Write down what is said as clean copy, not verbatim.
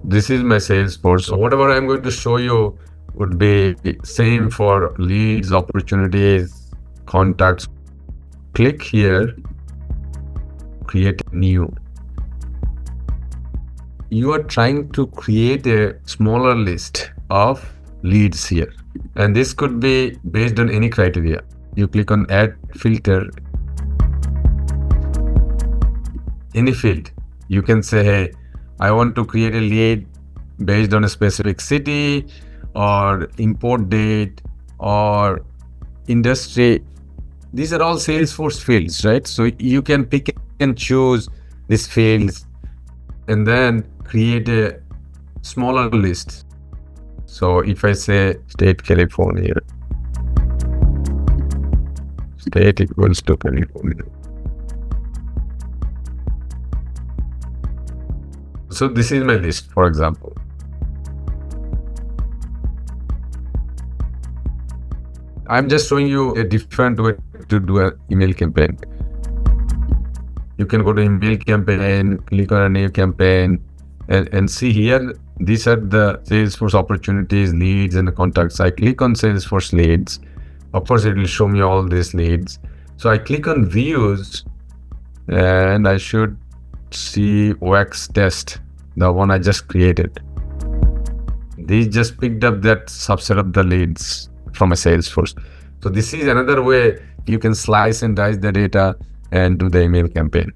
this is my Salesforce. So whatever I'm going to show you would be same for leads, opportunities, contacts. Click here, create new. You are trying to create a smaller list of leads here. And this could be based on any criteria. You click on add filter. Any field. You can say, hey, I want to create a lead based on a specific city or import date or industry. These are all Salesforce fields, right? So you can pick and choose these fields and then create a smaller list. So if I say state California, state equals to California. So this is my list, for example. I'm just showing you a different way to do an email campaign. You can go to email campaign, click on a new campaign, and see here, these are the Salesforce opportunities, leads, and contacts. I click on Salesforce leads. Of course, it will show me all these leads. So I click on views, and I should see wax test, the one I just created. These just picked up that subset of the leads from a Salesforce. So this is another way you can slice and dice the data and do the email campaign.